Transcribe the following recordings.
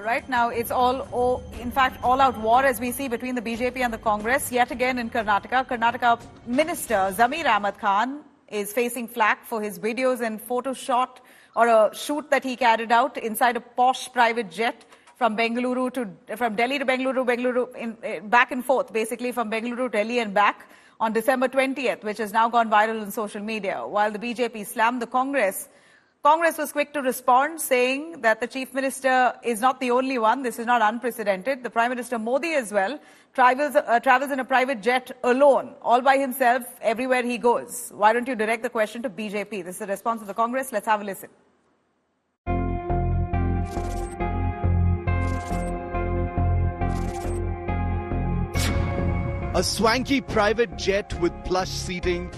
Right now, it's in fact, all-out war as we see between the BJP and the Congress. Yet again in Karnataka, Karnataka Minister Zameer Ahmed Khan is facing flack for his videos and photo shot or a shoot that he carried out inside a posh private jet from Delhi to Bengaluru, back and forth, basically from Bengaluru to Delhi and back on December 20th, which has now gone viral on social media. While the BJP slammed the Congress was quick to respond, saying that the Chief Minister is not the only one. This is not unprecedented. The Prime Minister Modi as well travels in a private jet alone, all by himself, everywhere he goes. Why don't you direct the question to BJP? This is the response of the Congress. Let's have a listen. A swanky private jet with plush seating,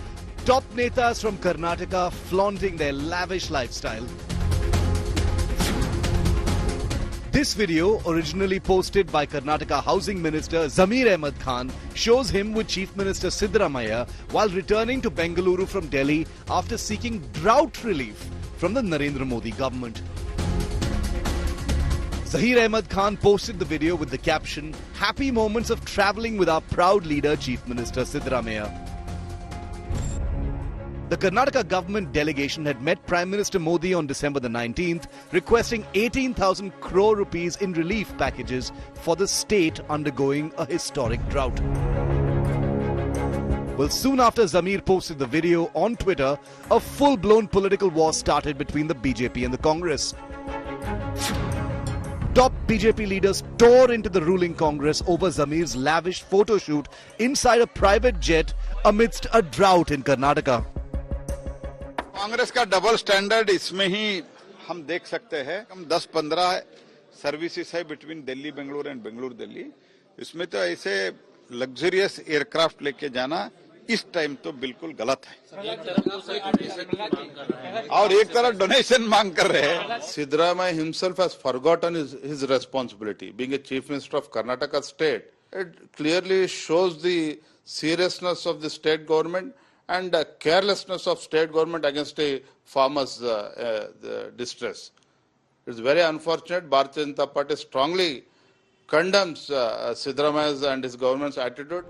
top netas from Karnataka flaunting their lavish lifestyle. This video, originally posted by Karnataka Housing Minister Zameer Ahmed Khan, shows him with Chief Minister Siddaramaiah while returning to Bengaluru from Delhi after seeking drought relief from the Narendra Modi government. Zameer Ahmed Khan posted the video with the caption, "Happy moments of travelling with our proud leader, Chief Minister Siddaramaiah." The Karnataka government delegation had met Prime Minister Modi on December the 19th, requesting 18,000 crore rupees in relief packages for the state undergoing a historic drought. Well, soon after Zameer posted the video on Twitter, a full-blown political war started between the BJP and the Congress. Top BJP leaders tore into the ruling Congress over Zameer's lavish photo shoot inside a private jet amidst a drought in Karnataka. Congress का double standard इसमें ही हम देख सकते हैं। हम 10-15 services है between Delhi Bengaluru and Bengaluru Delhi. इसमें तो ऐसे लग्जरियस एयरक्राफ्ट लेके जाना इस टाइम तो बिल्कुल गलत है और एक तरफ डोनेशन मांग कर रहे हैं। Siddaramaiah himself has forgotten his responsibility. Being a chief minister of Karnataka state, it clearly shows the seriousness of the state government and carelessness of state government against a farmer's distress. It's very unfortunate. Bharatiya Janata Party strongly condemns Siddaramaiah's and his government's attitude.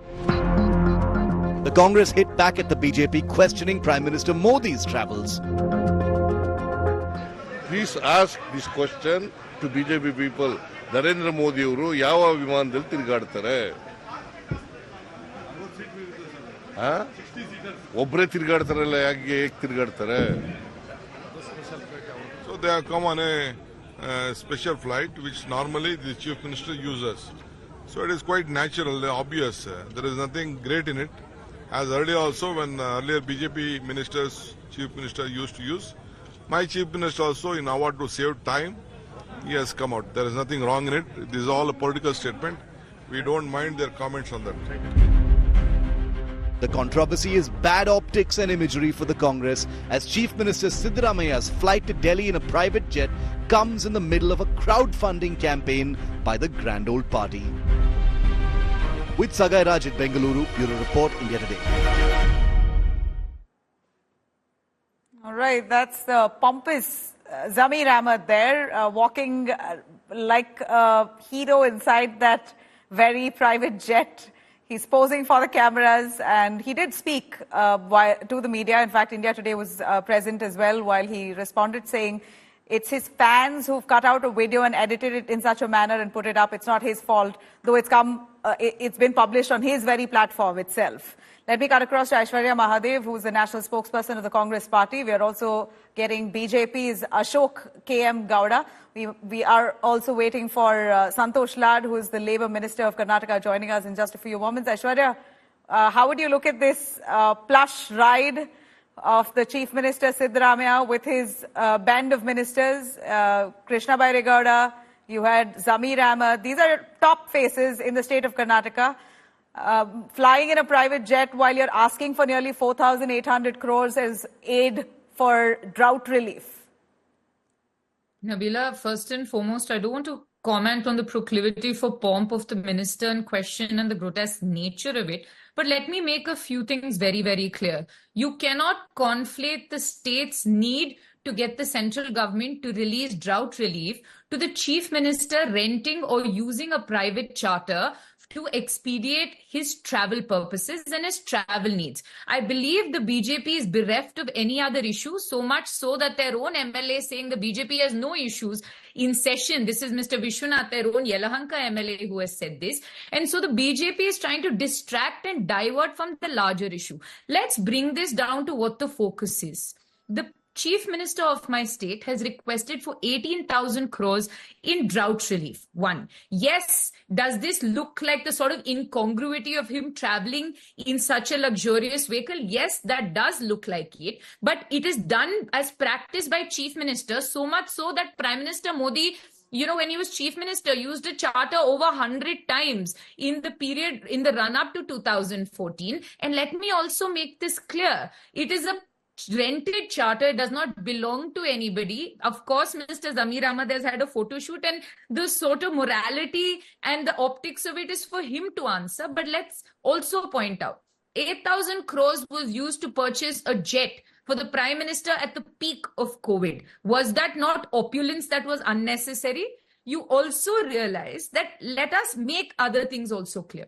The Congress hit back at the BJP, questioning Prime Minister Modi's travels. Please ask this question to BJP people. Narendra Modi ಅವರು ಯಾವ ವಿಮಾನದಲ್ಲಿ ತಿರುಗಾಡ್ತಾರೆ? ಒಬ್ಬರೇ ತಿರುಗಾಡ್ತಾರಲ್ಲ, ಯಾಕೆ ತಿರುಗಾಡ್ತಾರೆ? So they have come on a special flight which normally the chief minister uses. So it is quite natural, obvious. There is nothing great in it. As earlier also, when earlier BJP ministers, chief minister used to use, my chief minister also, in order to save time, he has come out. There is nothing wrong in it. This is all a political statement. We don't mind their comments on that. The controversy is bad optics and imagery for the Congress as Chief Minister Siddaramaiah's flight to Delhi in a private jet comes in the middle of a crowdfunding campaign by the grand old party. With Sagai Raj at Bengaluru, Bureau Report, India Today. All right, that's the pompous Zameer Ahmed there, walking like a hero inside that very private jet. He's posing for the cameras, and he did speak to the media. In fact, India Today was present as well while he responded, saying it's his fans who've cut out a video and edited it in such a manner and put it up. It's not his fault, though it's been published on his very platform itself. Let me cut across to Aishwarya Mahadev, who's the national spokesperson of the Congress party. We are also getting BJP's Ashok K.M. Gowda. We are also waiting for Santosh Lad, who is the Labour Minister of Karnataka, joining us in just a few moments. Aishwarya, how would you look at this plush ride of the Chief Minister Siddaramaiah with his band of ministers, Krishna Bairegowda, you had Zameer Ahmed. These are top faces in the state of Karnataka, flying in a private jet while you're asking for nearly 4,800 crores as aid for drought relief. Nabila, first and foremost, I don't want to comment on the proclivity for pomp of the minister in question and the grotesque nature of it. But let me make a few things very, very clear. You cannot conflate the state's need to get the central government to release drought relief to the chief minister renting or using a private charter to expedite his travel purposes and his travel needs. I believe the BJP is bereft of any other issue, so much so that their own MLA saying the BJP has no issues in session. This is Mr. Vishwanath, their own Yelahanka MLA, who has said this. And so the BJP is trying to distract and divert from the larger issue. Let's bring this down to what the focus is. The Chief Minister of my state has requested for 18,000 crores in drought relief. One, yes, does this look like the sort of incongruity of him traveling in such a luxurious vehicle? Yes, that does look like it. But it is done as practiced by Chief Minister, so much so that Prime Minister Modi, when he was chief minister, used a charter over 100 times in the period, in the run-up to 2014. And let me also make this clear. It is a rented charter. It does not belong to anybody. Of course, Mr. Zameer Ahmed has had a photo shoot, and the sort of morality and the optics of it is for him to answer. But let's also point out, 8,000 crores was used to purchase a jet for the Prime Minister at the peak of COVID. Was that not opulence that was unnecessary? You also realize that, let us make other things also clear.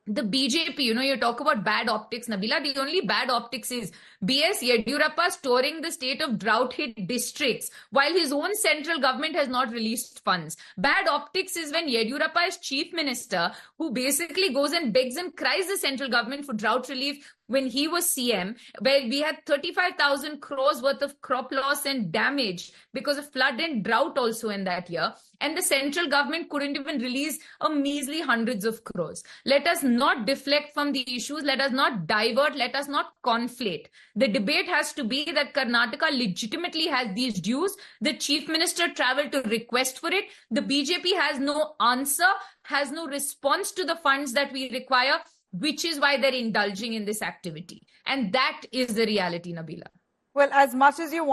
The BJP, you talk about bad optics, Nabila. The only bad optics is B.S. Yediyurappa touring the state of drought-hit districts while his own central government has not released funds. Bad optics is when Yediyurappa is chief minister, who basically goes and begs and cries the central government for drought relief when he was CM, where we had 35,000 crores worth of crop loss and damage because of flood and drought also in that year. And the central government couldn't even release a measly hundreds of crores. Let us not deflect from the issues. Let us not divert. Let us not conflate. The debate has to be that Karnataka legitimately has these dues. The chief minister traveled to request for it. The BJP has no answer, has no response to the funds that we require, which is why they're indulging in this activity. And that is the reality, Nabila. Well, as much as you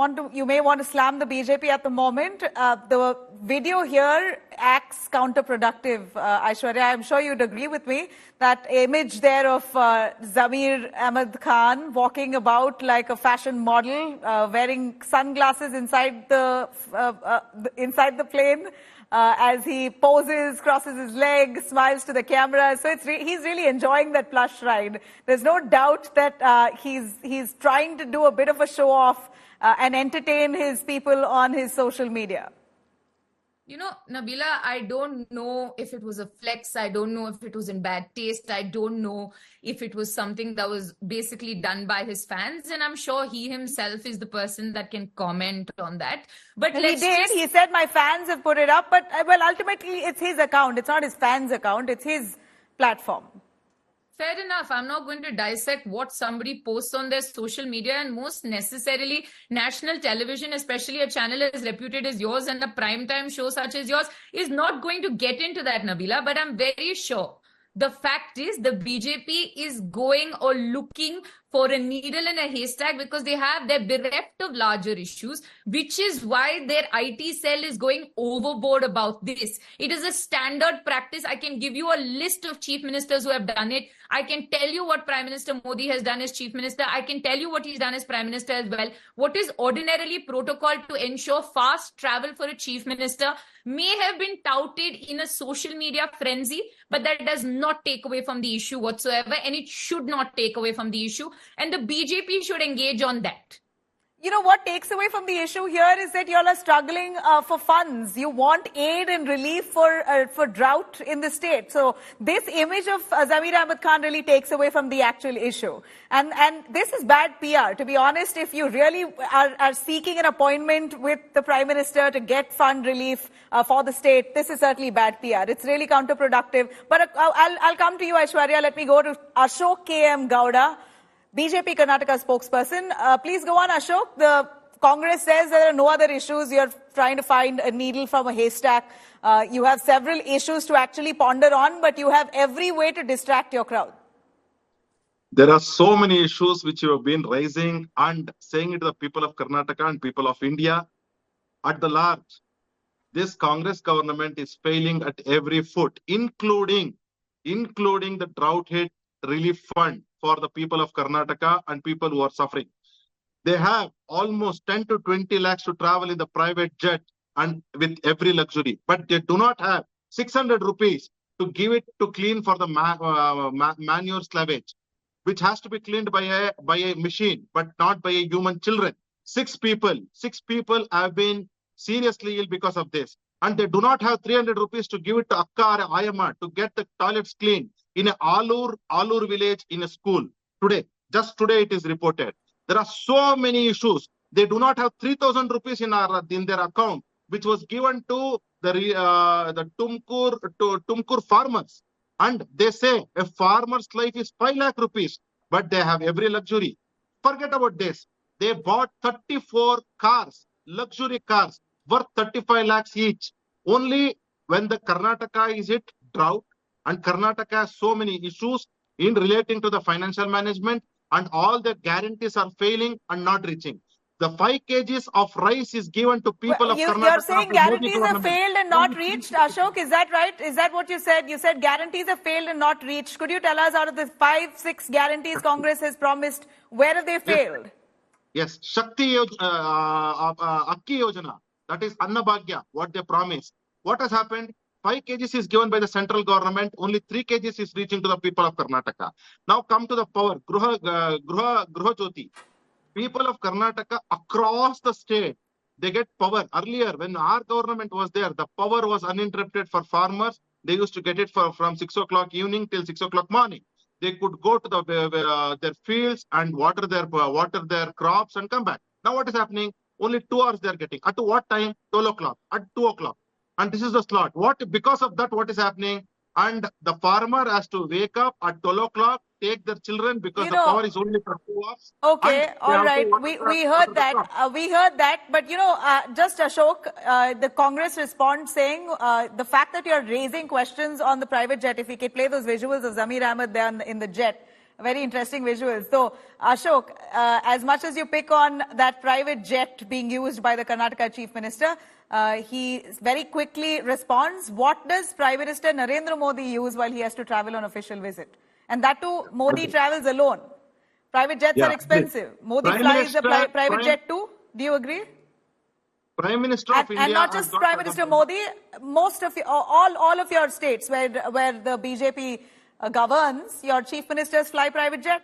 may want to slam the BJP at the moment, the video here acts counterproductive. Aishwarya, I'm sure you'd agree with me. That image there of Zameer Ahmed Khan walking about like a fashion model, wearing sunglasses inside the plane, as he poses, crosses his legs, smiles to the camera. So he's really enjoying that plush ride. There's no doubt that he's trying to do a bit of a show off and entertain his people on his social media. Nabila, I don't know if it was a flex. I don't know if it was in bad taste. I don't know if it was something that was basically done by his fans. And I'm sure he himself is the person that can comment on that. But he did. He said, my fans have put it up. But, well, ultimately, it's his account. It's not his fans' account. It's his platform. Fair enough. I'm not going to dissect what somebody posts on their social media, and most necessarily national television, especially a channel as reputed as yours and a primetime show such as yours, is not going to get into that, Nabila. But I'm very sure the fact is the BJP is going or looking for a needle in a haystack because they're bereft of larger issues, which is why their IT cell is going overboard about this. It is a standard practice. I can give you a list of chief ministers who have done it. I can tell you what Prime Minister Modi has done as chief minister. I can tell you what he's done as prime minister as well. What is ordinarily protocol to ensure fast travel for a chief minister may have been touted in a social media frenzy, but that does not take away from the issue whatsoever, and it should not take away from the issue. And the BJP should engage on that. What takes away from the issue here is that you all are struggling for funds. You want aid and relief for drought in the state. So this image of Zameer Ahmed Khan really takes away from the actual issue. And this is bad PR. To be honest, if you really are seeking an appointment with the Prime Minister to get fund relief for the state, this is certainly bad PR. It's really counterproductive. But I'll come to you, Aishwarya. Let me go to Ashok K.M. Gowda, BJP Karnataka spokesperson. Please go on, Ashok. The Congress says there are no other issues. You're trying to find a needle from a haystack. You have several issues to actually ponder on, but you have every way to distract your crowd. There are so many issues which you have been raising and saying it to the people of Karnataka and people of India at the large. This Congress government is failing at every foot, including the drought hit relief fund for the people of Karnataka and people who are suffering. They have almost 10 to 20 lakhs to travel in the private jet and with every luxury. But they do not have 600 rupees to give it to clean for the manure slavage, which has to be cleaned by a machine, but not by a human children. Six people have been seriously ill because of this. And they do not have 300 rupees to give it to Akka or Ayama to get the toilets clean in a Alur village in a school. Just today it is reported. There are so many issues. They do not have 3,000 rupees in their account, which was given to the Tumkur farmers. And they say a farmer's life is 5 lakh rupees, but they have every luxury. Forget about this. They bought 34 cars, luxury cars, worth 35 lakhs each. Only when the Karnataka is hit drought, and Karnataka has so many issues in relating to the financial management, and all the guarantees are failing and not reaching. The 5 kgs of rice is given to people of Karnataka. You're saying guarantees have failed and not reached, Ashok. Is that right? Is that what you said? You said guarantees have failed and not reached. Could you tell us, out of the 5-6 guarantees Congress has promised, where have they failed? Yes, Shakti Akki Yojana, that is Annabhagya, what they promised. What has happened? 5 kgs is given by the central government, only 3 kgs is reaching to the people of Karnataka. Now come to the power, Gruha Jyoti. People of Karnataka across the state, they get power. Earlier, when our government was there, the power was uninterrupted for farmers. They used to get it from 6 o'clock evening till 6 o'clock morning. They could go to their fields and water their crops and come back. Now what is happening? Only 2 hours they are getting. At what time? 12 o'clock. At 2 o'clock. And this is the slot. Because of that, what is happening? And the farmer has to wake up at 12 o'clock, take their children, because the power is only for 2 hours. Okay, all right. We heard that. We heard that. But, just Ashok, the Congress responds saying the fact that you're raising questions on the private jet, if we could play those visuals of Zameer Ahmed there in the jet, very interesting visuals. So, Ashok, as much as you pick on that private jet being used by the Karnataka Chief Minister, he very quickly responds, what does Prime Minister Narendra Modi use while he has to travel on official visit? And that too, Modi travels alone. Private jets are expensive. Modi flies the private jet too. Do you agree? Prime Minister of India... And not just Prime Minister Modi, most of all of your states where the BJP governs, your chief ministers fly private jet?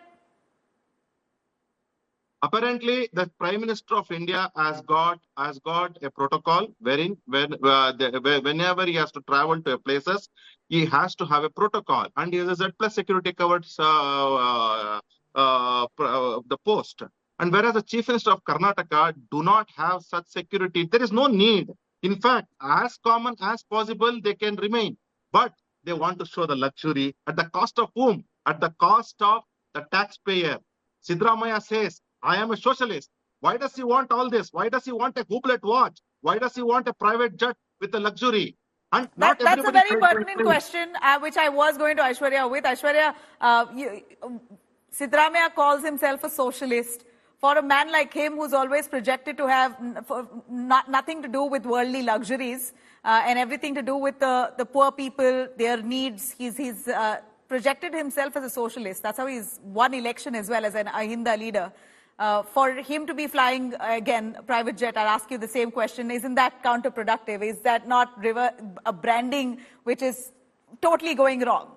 Apparently, the Prime Minister of India has got a protocol wherein whenever he has to travel to places, he has to have a protocol, and he has a Z+ security covered the post. And whereas the Chief Minister of Karnataka do not have such security, there is no need. In fact, as common as possible, they can remain. But they want to show the luxury at the cost of whom? At the cost of the taxpayer. Siddaramaiah says, I am a socialist. Why does he want all this? Why does he want a Hublot watch? Why does he want a private jet with a luxury? And that's a very pertinent question, which I was going to Aishwarya with. Aishwarya, Siddaramaiah calls himself a socialist. For a man like him, who's always projected to have nothing to do with worldly luxuries and everything to do with the poor people, their needs, he's projected himself as a socialist. That's how he's won election as well as an Ahinda leader. For him to be flying, again, a private jet, I'll ask you the same question. Isn't that counterproductive? Is that not a branding which is totally going wrong?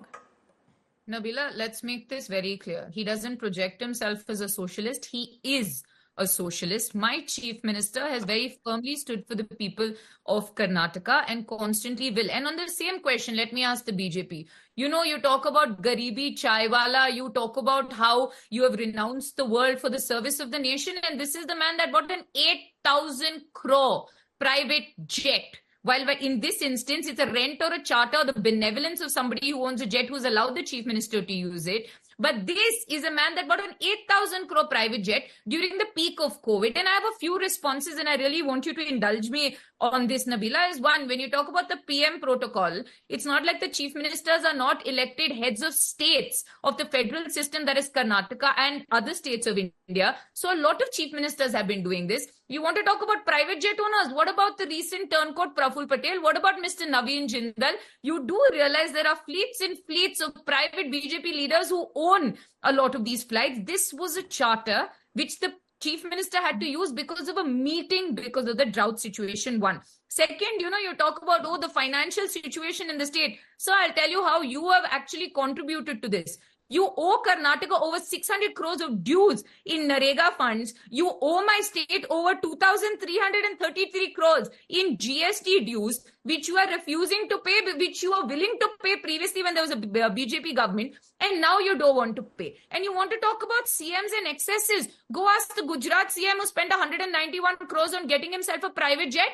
Nabila, let's make this very clear. He doesn't project himself as a socialist. He is a socialist. My chief minister has very firmly stood for the people of Karnataka and constantly will. And on the same question, let me ask the BJP. You talk about Garibi Chaiwala, you talk about how you have renounced the world for the service of the nation, and this is the man that bought an 8,000 crore private jet. While in this instance, it's a rent or a charter, the benevolence of somebody who owns a jet who's allowed the chief minister to use it. But this is a man that bought an 8,000 crore private jet during the peak of COVID. And I have a few responses, and I really want you to indulge me on this, Nabila. Is one, when you talk about the PM protocol, it's not like the chief ministers are not elected heads of states of the federal system that is Karnataka and other states of India. So a lot of chief ministers have been doing this. You want to talk about private jet owners? What about the recent turncoat Praful Patel? What about Mr. Naveen Jindal? You do realize there are fleets and fleets of private BJP leaders who own a lot of these flights. This was a charter which the Chief Minister had to use because of a meeting, because of the drought situation. One. Second, you talk about, the financial situation in the state. So I'll tell you how you have actually contributed to this. You owe Karnataka over 600 crores of dues in Narega funds. You owe my state over 2,333 crores in GST dues, which you are refusing to pay, which you are willing to pay previously when there was a BJP government, and now you don't want to pay. And you want to talk about CMs and excesses. Go ask the Gujarat CM who spent 191 crores on getting himself a private jet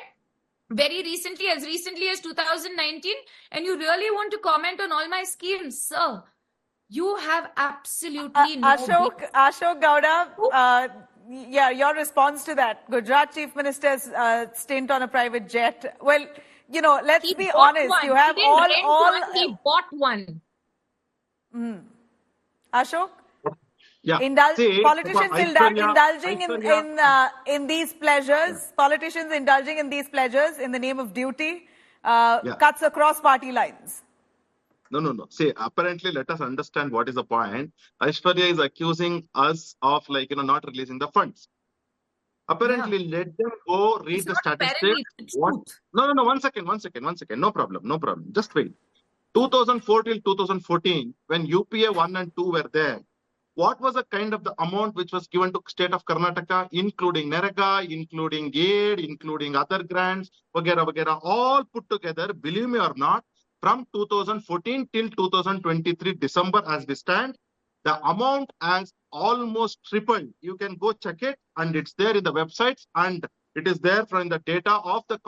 very recently, as recently as 2019, and you really want to comment on all my schemes, sir. You have absolutely no... Ashok Gowda, your response to that. Gujarat Chief Minister's stint on a private jet. Well, let's be honest. One. You have He bought one. Ashok? Yeah. Politicians indulging in these pleasures. Politicians indulging in these pleasures in the name of duty cuts across party lines. No. See, apparently, let us understand what is the point. Aishwarya is accusing us of not releasing the funds. Apparently, let them go read the statistics. No. One second. No problem. Just wait. 2004 till 2014, when UPA 1 and 2 were there, what was the kind of the amount which was given to state of Karnataka, including Narega, including aid, including other grants, vagera, all put together, believe me or not, from 2014 till 2023 December as we stand, the amount has almost tripled. You can go check it, and it's there in the websites, and it is there from the data of the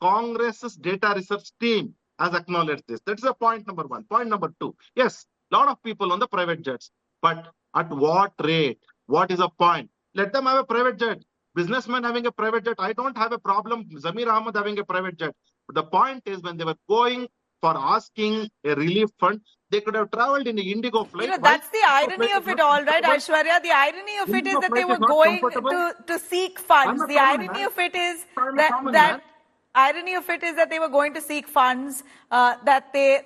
Congress's data research team has acknowledged this. That's the point number one. Point number two, yes, a lot of people on the private jets, but at what rate? What is the point? Let them have a private jet. Businessmen having a private jet, I don't have a problem. Zameer Ahmed having a private jet. But the point is, when they were going for asking a relief fund, they could have traveled in the Indigo flight. That's the irony of it all, right, Aishwarya? The irony of it is that they were going to seek funds. The irony of it is that they were going to seek funds, that there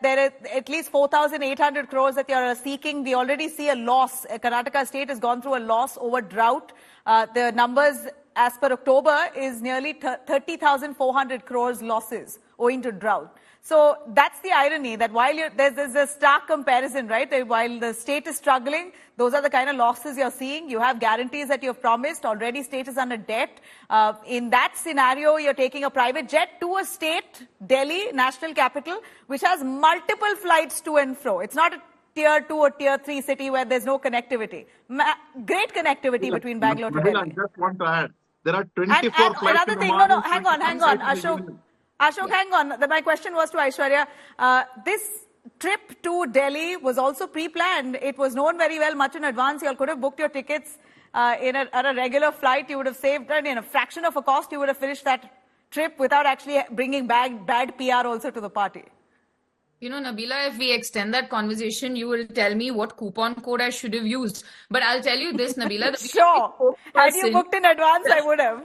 are at least 4,800 crores that they are seeking. We already see a loss. Karnataka state has gone through a loss over drought. The numbers as per October is nearly 30,400 crores losses owing to drought. So that's the irony, that while there's a stark comparison, right? While the state is struggling, those are the kind of losses you're seeing. You have guarantees that you've promised. Already state is under debt. In that scenario, you're taking a private jet to a state, Delhi, national capital, which has multiple flights to and fro. It's not a tier 2 or tier 3 city where there's no connectivity. Great connectivity between Bangalore to Delhi. I just want to add, there are 24 flights. Another thing, hang on, Ashok, hang on. My question was to Aishwarya. This trip to Delhi was also pre-planned. It was known very well much in advance. You all could have booked your tickets on a regular flight. You would have saved, in a fraction of a cost, you would have finished that trip without actually bringing bad PR also to the party. Nabila, if we extend that conversation, you will tell me what coupon code I should have used. But I'll tell you this, Nabila. Sure. Had you booked in advance, I would have.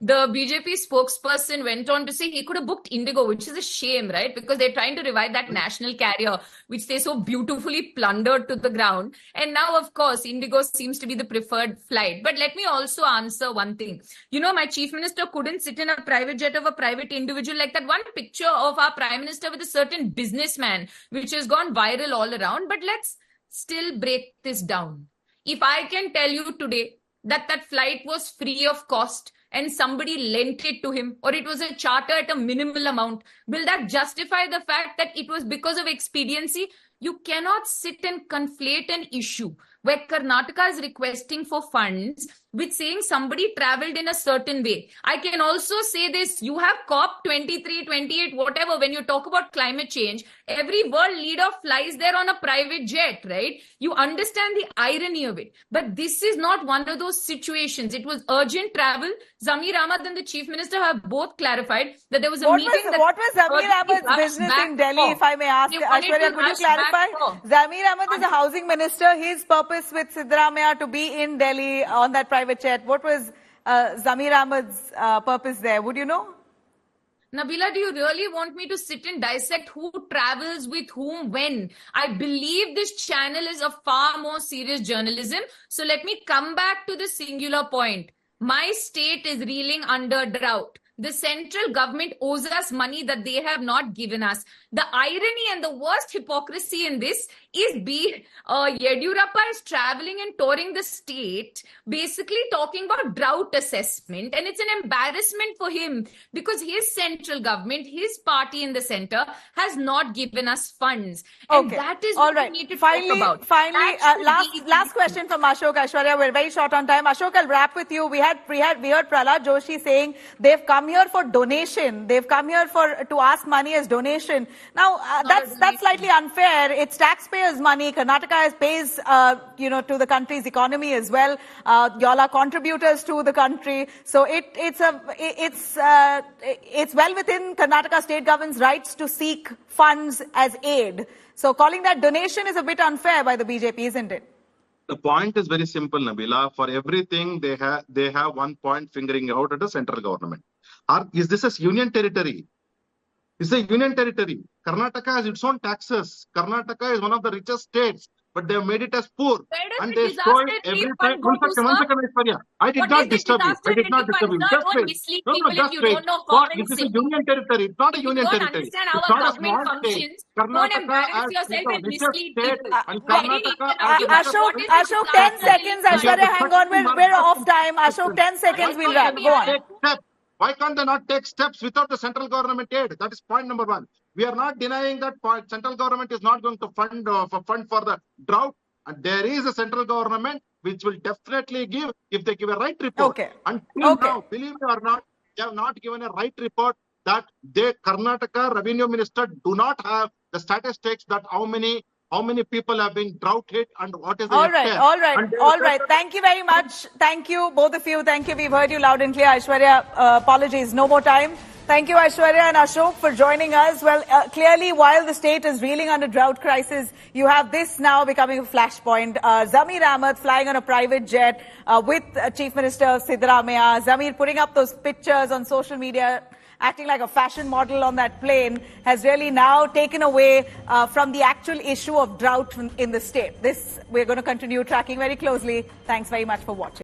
The BJP spokesperson went on to say he could have booked Indigo, which is a shame, right? Because they're trying to revive that national carrier, which they so beautifully plundered to the ground. And now, of course, Indigo seems to be the preferred flight. But let me also answer one thing. My chief minister couldn't sit in a private jet of a private individual, like that one picture of our prime minister with a certain businessman, which has gone viral all around. But let's still break this down. If I can tell you today that flight was free of cost, and somebody lent it to him, or it was a charter at a minimal amount, will that justify the fact that it was because of expediency? You cannot sit and conflate an issue where Karnataka is requesting for funds with saying somebody traveled in a certain way. I can also say this, you have COP 23, 28, whatever, when you talk about climate change, every world leader flies there on a private jet, right? You understand the irony of it. But this is not one of those situations. It was urgent travel. Zameer Ahmed and the chief minister have both clarified that there was a meeting. What was Zameer Ahmed's business in Delhi, if I may ask? Aishwarya, could you clarify? Zameer Ahmed is a housing minister. His purpose with Siddaramaiah to be in Delhi on that private jet. What was Zameer Ahmed's purpose there? Would you know? Nabila, do you really want me to sit and dissect who travels with whom when? I believe this channel is a far more serious journalism. So let me come back to the singular point. My state is reeling under drought. The central government owes us money that they have not given us. The irony and the worst hypocrisy in this is Yediyurappa is traveling and touring the state, basically talking about drought assessment. And it's an embarrassment for him because his central government, his party in the center, has not given us funds. And that is what we need to talk about. Finally, last question from Ashok. Aishwarya, we're very short on time. Ashok, I'll wrap with you. We heard Prahlad Joshi saying they've come here for donation. They've come here to ask money as donation. Now, that's slightly unfair. It's taxpayers' money. Karnataka pays, to the country's economy as well. Y'all are contributors to the country. So it's well within Karnataka state government's rights to seek funds as aid. So calling that donation is a bit unfair by the BJP, isn't it? The point is very simple, Nabila. For everything, they have one point fingering out at the central government. Is this a union territory? It's a union territory. Karnataka has its own taxes. Karnataka is one of the richest states, but they have made it as poor. And they stole every time. I did not disturb you. I did not disturb you. Just wait. No, just wait. This is a union territory. It's not a union territory. It's not a small state. Karnataka has the richest state. Ashok, 10 seconds. Aishwarya, hang on. We're off time. Ashok, 10 seconds. We'll wrap. Go on. Why can't they not take steps without the central government aid? That is point number one. We are not denying that central government is not going to fund for the drought. And there is a central government which will definitely give if they give a right report. Until now, believe it or not, they have not given a right report that Karnataka revenue minister do not have the statistics that how many people have been drought hit and what is the all right. Thank you very much. Thank you, both of you. Thank you. We've heard you loud and clear. Aishwarya, apologies. No more time. Thank you, Aishwarya and Ashok, for joining us. Well, clearly, while the state is reeling under drought crisis, you have this now becoming a flashpoint. Zameer Ahmed flying on a private jet with Chief Minister Siddaramaiah. Zameer putting up those pictures on social media, acting like a fashion model on that plane, has really now taken away from the actual issue of drought in the state. This we're going to continue tracking very closely. Thanks very much for watching.